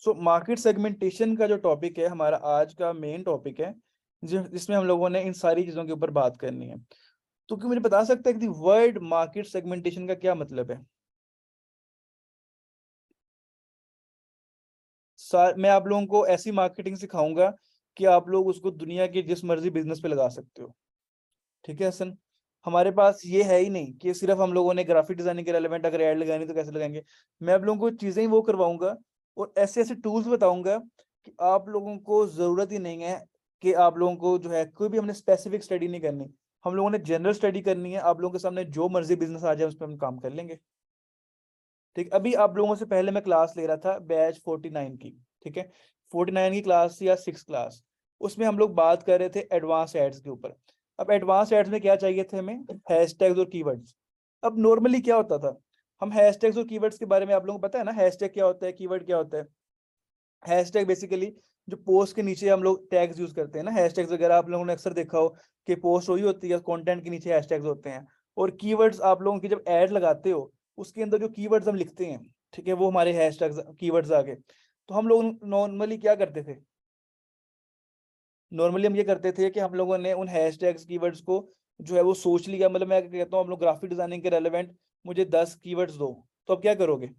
So market segmentation का जो topic है हमारा आज का मेन टॉपिक है, जिसमें हम लोगों ने इन सारी चीजों के ऊपर बात करनी है। तो क्या मुझे बता सकते हैं कि वर्ड मार्केट सेगमेंटेशन का क्या मतलब है? मैं आप लोगों को ऐसी मार्केटिंग सिखाऊंगा कि आप लोग उसको दुनिया के जिस मर्जी बिजनेस पे लगा सकते हो। ठीक है हसन? हमारे पास ये है ही नहीं कि सिर्फ हम लोगों ने ग्राफिक डिजाइनिंग के रेलेवेंट अगर ऐड लगानी तो कैसे लगाएंगे। मैं आप लोगों को चीजें ही वो करवाऊंगा और ऐसे ऐसे टूल्स बताऊंगा कि आप लोगों को जरूरत ही नहीं है कि आप लोगों को जो है कोई भी हमने स्पेसिफिक स्टडी नहीं करनी। हम लोगों ने जनरल स्टडी करनी है। आप लोगों के सामने जो मर्जी बिजनेस आ जाए उस पर हम काम कर लेंगे। ठीक, अभी आप लोगों से पहले मैं क्लास ले रहा था बैच 49 की। ठीक है, 49 की क्लास या 6 क्लास, उसमें हम लोग बात कर रहे थे एडवांस एड्स के ऊपर। अब एडवांस एड्स में क्या चाहिए थे हमें? हैशटैग्स और कीवर्ड्स। अब नॉर्मली क्या होता था, हम हैशटैग्स और कीवर्ड्स के बारे में आप लोगों को पता है ना, हैशटैग क्या होता है, कीवर्ड क्या होता है। हैशटैग बेसिकली जो पोस्ट के नीचे हम लोग टैग्स यूज करते हैं ना, हैशटैग्स वगैरह आप लोगों ने अक्सर देखा हो कि पोस्ट वही होती है, कंटेंट के नीचे हैशटैग्स होते हैं। और कीवर्ड्स आप लोगों की जब ऐड लगाते हो उसके अंदर जो कीवर्ड्स हम लिखते हैं, ठीक है, वो हमारे हैशटैग्स कीवर्ड्स आ गए। तो हम लोग नॉर्मली क्या करते थे, नॉर्मली हम ये करते थे कि हम लोगों ने उन हैशटैग्स कीवर्ड्स को जो है वो सोच लिया। मतलब मैं कहता हूँ हम लोग ग्राफिक डिजाइनिंग के रेलेवेंट मुझे 10 कीवर्ड्स दो, तो अब क्या करोगे?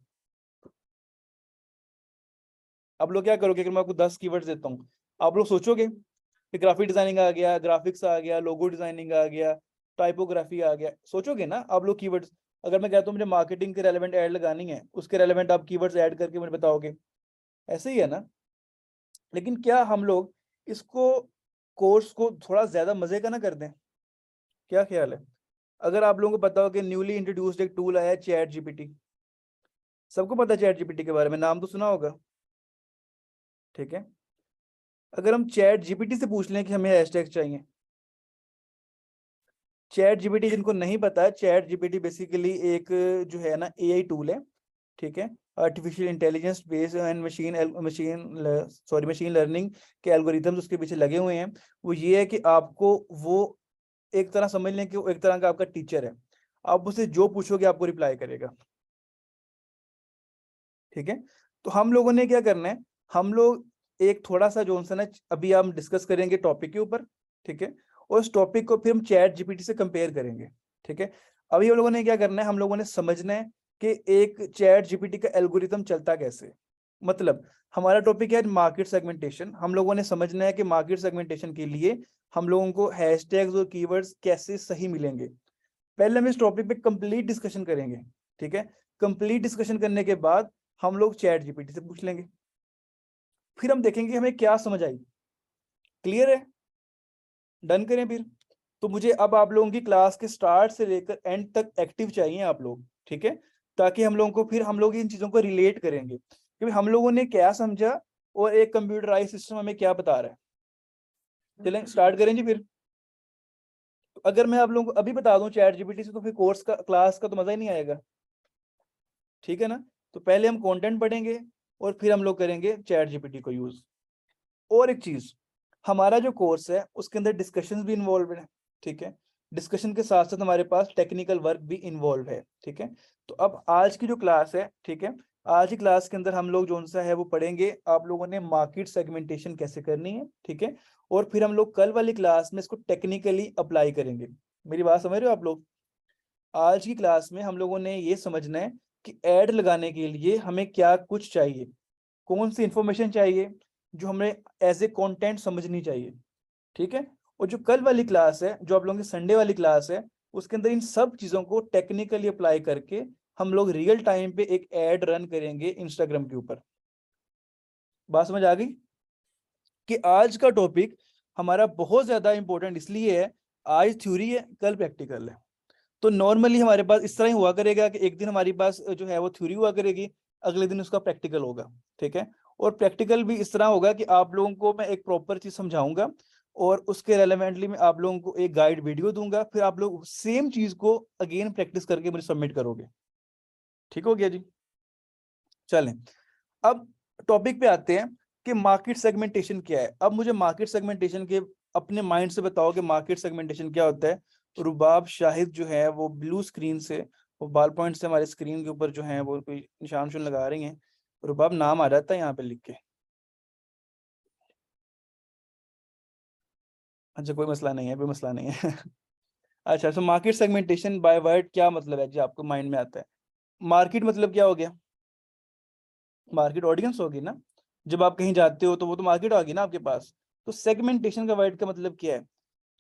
अब लोग क्या करोगे कि मैं आपको 10 कीवर्ड्स देता हूँ, आप लोग सोचोगे कि ग्राफिक डिजाइनिंग आ गया, ग्राफिक्स आ गया, लोगो डिजाइनिंग आ गया, टाइपोग्राफी आ गया, सोचोगे ना आप लोग कीवर्ड्स। अगर मैं कहता हूँ मुझे मार्केटिंग के रेलेवेंट ऐड लगानी है, उसके रेलेवेंट आप कीवर्ड्स ऐड करके मुझे बताओगे। ऐसे ही है ना? लेकिन क्या हम लोग इसको कोर्स को थोड़ा ज्यादा मजे का ना कर दें? क्या ख्याल है? अगर आप लोगों को पता हो कि न्यूली इंट्रोड्यूस्ड एक टूल आया है चैट जीपीटी, सबको पता है चैट जीपीटी के बारे में, नाम तो सुना होगा। ठीक है, अगर हम चैट जीपीटी से पूछ लें कि हमें हैशटैग चाहिए, चैट जीपीटी जिनको नहीं पता है, चैट जीपीटी बेसिकली एक जो है ना एआई टूल है। ठीक है, artificial intelligence based and machine learning के एल्गोरिथम्स उसके पीछे लगे हुए हैं। वो ये है कि आपको वो एक तरह समझ लें कि वो एक तरह का आपका टीचर है। आप उससे जो पूछोगे आपको रिप्लाई करेगा। ठीक है, तो हम लोगों ने क्या करना है, हम लोग एक थोड़ा सा जो सा ना अभी हम डिस्कस करेंगे टॉपिक के ऊपर। ठीक है, और उस टॉपिक को फिर हम चैट जीपीटी से कंपेयर करेंगे। ठीक है, अभी हम लोगों ने क्या करना है, हम लोगों ने समझना है कि एक चैट जीपीटी का एल्गोरिथम चलता कैसे। मतलब हमारा टॉपिक है मार्केट सेगमेंटेशन। हम लोगों ने समझना है कि मार्केट सेगमेंटेशन के लिए हम लोगों को हैशटैग्स और कीवर्ड्स कैसे सही मिलेंगे। पहले हम इस टॉपिक पे कंप्लीट डिस्कशन करेंगे। ठीक है, कंप्लीट डिस्कशन करने के बाद हम लोग चैट जीपीटी से पूछ लेंगे, फिर हम देखेंगे हमें क्या समझ आई। क्लियर है? डन करें फिर? तो मुझे अब आप लोगों की क्लास के स्टार्ट से लेकर एंड तक एक्टिव चाहिए आप लोग। ठीक है, ताकि हम लोगों को फिर हम लोग इन चीजों को रिलेट करेंगे कि हम लोगों ने क्या समझा और एक कंप्यूटराइज सिस्टम हमें क्या बता रहा है। चलें स्टार्ट करें जी फिर। तो अगर मैं आप लोगों को अभी बता दूं चैट जीपीटी से, तो फिर कोर्स का क्लास का तो मजा ही नहीं आएगा। ठीक है ना? तो पहले हम कंटेंट पढ़ेंगे और फिर हम लोग करेंगे चैट जीपीटी को यूज। और एक चीज, हमारा जो कोर्स है उसके अंदर डिस्कशंस भी इन्वॉल्व है। ठीक है, डिस्कशन के साथ साथ हमारे पास टेक्निकल वर्क भी इन्वॉल्व है। ठीक है, तो अब आज की जो क्लास है, ठीक है, आज की क्लास के अंदर हम लोग जो सा है वो पढ़ेंगे आप लोगों ने मार्केट सेगमेंटेशन कैसे करनी है। ठीक है, और फिर हम लोग कल वाली क्लास में इसको टेक्निकली अप्लाई करेंगे। मेरी बात समझ रहे हो आप लोग? आज की क्लास में हम लोगों ने ये समझना है कि ऐड लगाने के लिए हमें क्या कुछ चाहिए, कौन सी इंफॉर्मेशन चाहिए जो हमें एज ए कंटेंट समझनी चाहिए। ठीक है, और जो कल वाली क्लास है, जो आप लोगों की संडे वाली क्लास है, उसके अंदर इन सब चीजों को टेक्निकली अप्लाई करके हम लोग रियल टाइम पे एक एड रन करेंगे इंस्टाग्राम के ऊपर। बात समझ आ गई कि आज का टॉपिक हमारा बहुत ज्यादा इंपॉर्टेंट इसलिए है, आज थ्योरी है कल प्रैक्टिकल है। तो नॉर्मली हमारे पास इस तरह ही हुआ करेगा कि एक दिन हमारी पास जो है वो थ्योरी हुआ करेगी, अगले दिन उसका प्रैक्टिकल होगा। ठीक है, और प्रैक्टिकल भी इस तरह होगा कि आप लोगों को मैं एक प्रॉपर चीज समझाऊंगा और उसके रेलेवेंटली मैं आप लोगों को एक गाइड वीडियो दूंगा, फिर आप लोग सेम चीज को अगेन प्रैक्टिस करके मुझे सबमिट करोगे। ठीक हो गया जी? चलें, अब टॉपिक पे आते हैं कि मार्केट सेगमेंटेशन क्या है। अब मुझे मार्केट सेगमेंटेशन के अपने माइंड से बताओ कि मार्केट सेगमेंटेशन क्या होता है। रुबाब शाहिद जो है वो ब्लू स्क्रीन से, वो बाल पॉइंट से हमारे स्क्रीन के ऊपर जो है वो कोई निशान शुन लगा रही हैं। रुबाब नाम आ जाता है यहाँ पे लिख के। अच्छा कोई मसला नहीं है, कोई मसला नहीं है। अच्छा, तो मार्केट सेगमेंटेशन बाय वर्ड क्या मतलब है जी, आपको माइंड में आता है? मार्केट मतलब क्या हो गया? मार्केट ऑडियंस होगी ना, जब आप कहीं जाते हो तो वो तो मार्केट होगी ना आपके पास। तो सेगमेंटेशन का वर्ड का मतलब क्या है?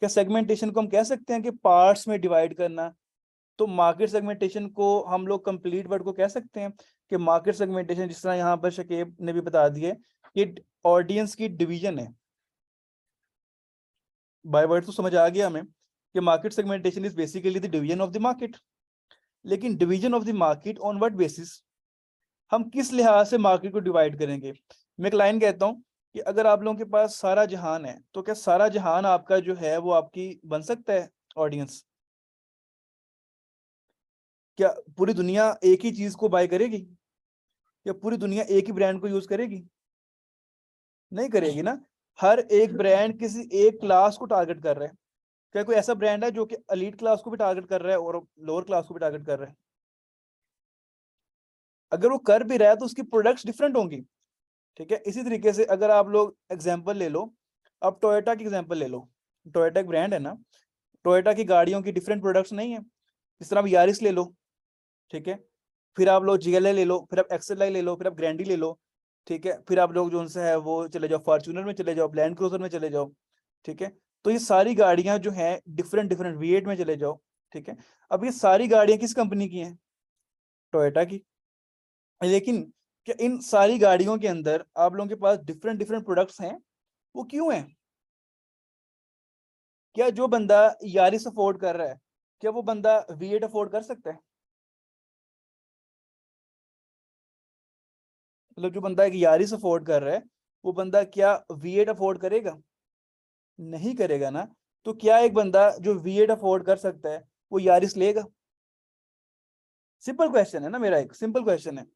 क्या सेगमेंटेशन को हम कह सकते हैं कि पार्ट्स में डिवाइड करना? तो मार्केट सेगमेंटेशन को हम लोग कंप्लीट वर्ड को कह सकते हैं कि मार्केट सेगमेंटेशन, जिस तरह यहाँ पर शकीब ने भी बता दिए, कि ऑडियंस की डिवीजन है। बाय वर्ड तो समझ आ गया हमें कि market segmentation is basically the division of the market. लेकिन division of the market on what basis? हम किस लिहाज से मार्केट को डिवाइड करेंगे? मैं एक लाइन कहता हूँ कि अगर आप लोगों के पास सारा जहान है, तो क्या सारा जहान आपका जो है वो आपकी बन सकता है ऑडियंस? क्या पूरी दुनिया एक ही चीज को बाय करेगी? या पूरी दुनिया एक ही ब्रांड को यूज करेगी? नहीं करेगी ना। हर एक ब्रांड किसी एक क्लास को टारगेट कर रहा है। क्या कोई ऐसा ब्रांड है जो कि एलीट क्लास को भी टारगेट कर रहा है और लोअर क्लास को भी टारगेट कर रहा है? अगर वो कर भी रहा है तो उसकी प्रोडक्ट्स डिफरेंट होंगी। ठीक है, इसी तरीके से अगर आप लोग एग्जांपल ले लो, अब टोयोटा की एग्जांपल ले लो। टोयोटा एक ब्रांड है ना, टोयोटा की गाड़ियों की डिफरेंट प्रोडक्ट्स नहीं है? जिस तरह आप यारिस ले लो, ठीक है, फिर आप लोग जीएलए ले लो, फिर आप एक्सएलआई ले लो, फिर आप ग्रैंडी ले लो, ठीक है, फिर आप लोग जो उनसे है वो चले जाओ फॉर्च्यूनर में चले जाओ, लैंड क्रूजर में चले जाओ। ठीक है, तो ये सारी गाड़ियां जो हैं डिफरेंट डिफरेंट V8 में चले जाओ। ठीक है, अब ये सारी गाड़ियां किस कंपनी की हैं? टोयोटा की। लेकिन क्या इन सारी गाड़ियों के अंदर आप लोगों के पास डिफरेंट डिफरेंट प्रोडक्ट्स हैं? वो क्यों है? क्या जो बंदा यारिस अफोर्ड कर रहा है, क्या वो बंदा V8 अफोर्ड कर सकता है? मतलब जो बंदा एक यारिस अफोर्ड कर रहा है, वो बंदा क्या V8 अफोर्ड करेगा? नहीं करेगा ना। तो क्या एक बंदा जो V8 अफोर्ड कर सकता है वो यारिस लेगा? सिंपल क्वेश्चन है ना, मेरा एक सिंपल क्वेश्चन है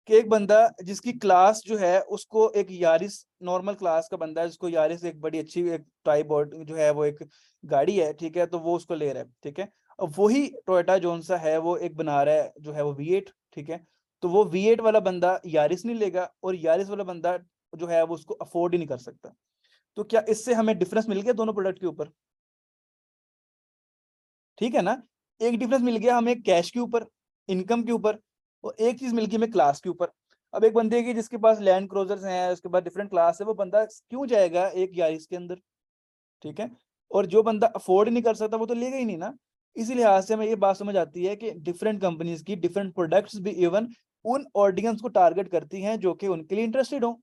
कि एक बंदा जिसकी क्लास जो है उसको एक यारिस, नॉर्मल क्लास का बंदा है जिसको यारिस एक बड़ी अच्छी एक टाइप जो है वो एक गाड़ी है, ठीक है, तो वो उसको ले रहा है। ठीक है, अब वही टोयोटा जोन सा है वो एक बना रहा है जो है वो V8। ठीक है, तो वो V8 वाला बंदा यारिस नहीं लेगा और यारिस वाला बंदा जो है वो उसको अफोर्ड ही नहीं कर सकता। तो क्या इससे हमें डिफरेंस मिल गया दोनों प्रोडक्ट के ऊपर? ठीक है ना। एक डिफरेंस मिल गया हमें कैश के ऊपर, इनकम के ऊपर, और एक चीज मिल गई हमें क्लास के ऊपर। अब एक बंदे की जिसके पास लैंड क्रूजर्स हैं, उसके बाद डिफरेंट क्लास है, वो बंदा क्यों जाएगा एक यारिस के अंदर? ठीक है, और जो बंदा अफोर्ड नहीं कर सकता वो तो लेगा ही नहीं ना। इसी लिहाज से हमें ये बात समझ आती है कि डिफरेंट कंपनीज की डिफरेंट प्रोडक्ट्स भी इवन उन ऑडियंस को टारगेट करती हैं जो कि उनके लिए इंटरेस्टेड हो।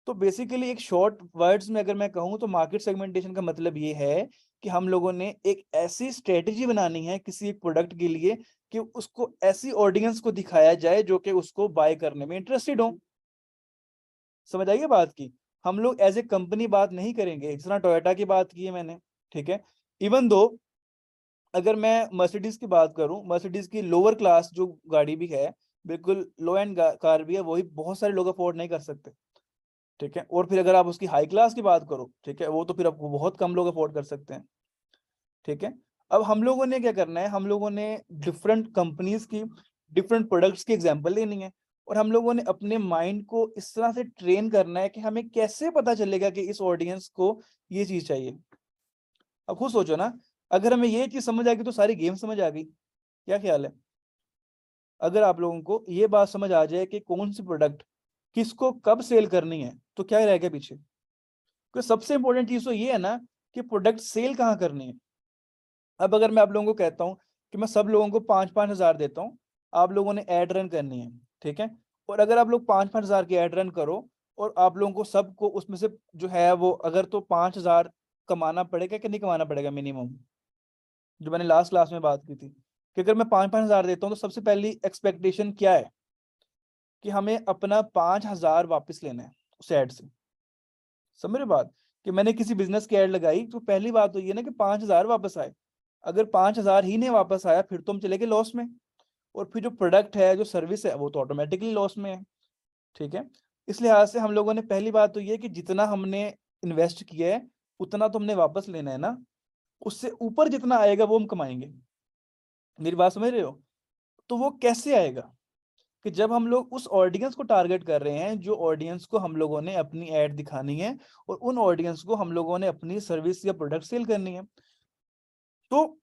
तो बेसिकली एक शॉर्ट वर्ड्स में अगर मैं कहूँ तो मार्केट सेगमेंटेशन का मतलब ये है कि हम लोगों ने एक ऐसी स्ट्रेटेजी बनानी है किसी एक प्रोडक्ट के लिए कि उसको ऐसी ऑडियंस को दिखाया जाए जो कि उसको बाय करने में इंटरेस्टेड हो। समझ आइए बात की। हम लोग एज ए कंपनी बात नहीं करेंगे, जिस तरह टोयोटा की बात की है मैंने। ठीक है, इवन दो अगर मैं मर्सिडीज की बात करूं, मर्सिडीज की लोअर क्लास जो गाड़ी भी है, बिल्कुल लो एंड कार भी है, वही बहुत सारे लोग अफोर्ड नहीं कर सकते। ठीक है, और फिर अगर आप उसकी हाई क्लास की बात करो, ठीक है, वो तो फिर आपको बहुत कम लोग अफोर्ड कर सकते हैं। ठीक है, अब हम लोगों ने क्या करना है, हम लोगों ने डिफरेंट कंपनीज की डिफरेंट प्रोडक्ट्स की एग्जांपल लेनी है, और हम लोगों ने अपने माइंड को इस तरह से ट्रेन करना है कि हमें कैसे पता चलेगा कि इस ऑडियंस को ये चीज चाहिए। अब खुद सोचो ना, अगर हमें ये चीज समझ आ गई तो सारी गेम समझ आ गई। क्या ख्याल है? अगर आप लोगों को ये बात समझ आ जाए कि कौन सी प्रोडक्ट किसको कब सेल करनी है, तो क्या रह गया पीछे? क्योंकि सबसे इंपॉर्टेंट चीज तो ये है ना कि प्रोडक्ट सेल कहाँ करनी है। अब अगर मैं आप लोगों को कहता हूँ कि मैं सब लोगों को 5-5 हज़ार देता हूँ, आप लोगों ने ऐड रन करनी है। ठीक है, और अगर आप लोग 5-5 हज़ार की ऐड रन करो और आप लोगों को सबको उसमें से जो है वो अगर तो 5 हज़ार कमाना पड़ेगा कि नहीं कमाना पड़ेगा मिनिमम, जो मैंने लास्ट क्लास में बात की थी कि अगर मैं 5-5 हज़ार देता हूँ तो सबसे पहली एक्सपेक्टेशन क्या है कि हमें अपना 5 हज़ार वापस लेना है उस ऐड से। समझ रहे बात? कि मैंने किसी बिजनेस की ऐड लगाई तो पहली बात तो ये ना कि 5 हज़ार वापस आए। अगर 5 हज़ार ही नहीं वापस आया फिर तो हम चले गए लॉस में, और फिर जो प्रोडक्ट है जो सर्विस है वो तो ऑटोमेटिकली लॉस में है। ठीक है, इस लिहाज से हम लोगों ने पहली बात तो ये कि जितना हमने इन्वेस्ट किया है उतना तो हमने वापस लेना है ना, उससे ऊपर जितना आएगा वो हम कमाएंगे। मेरी बात समझ रहे हो? तो वो कैसे आएगा? कि जब हम लोग उस ऑडियंस को टारगेट कर रहे हैं जो ऑडियंस को हम लोगों ने अपनी ऐड दिखानी है और उन ऑडियंस को हम लोगों ने अपनी सर्विस या प्रोडक्ट सेल करनी है, तो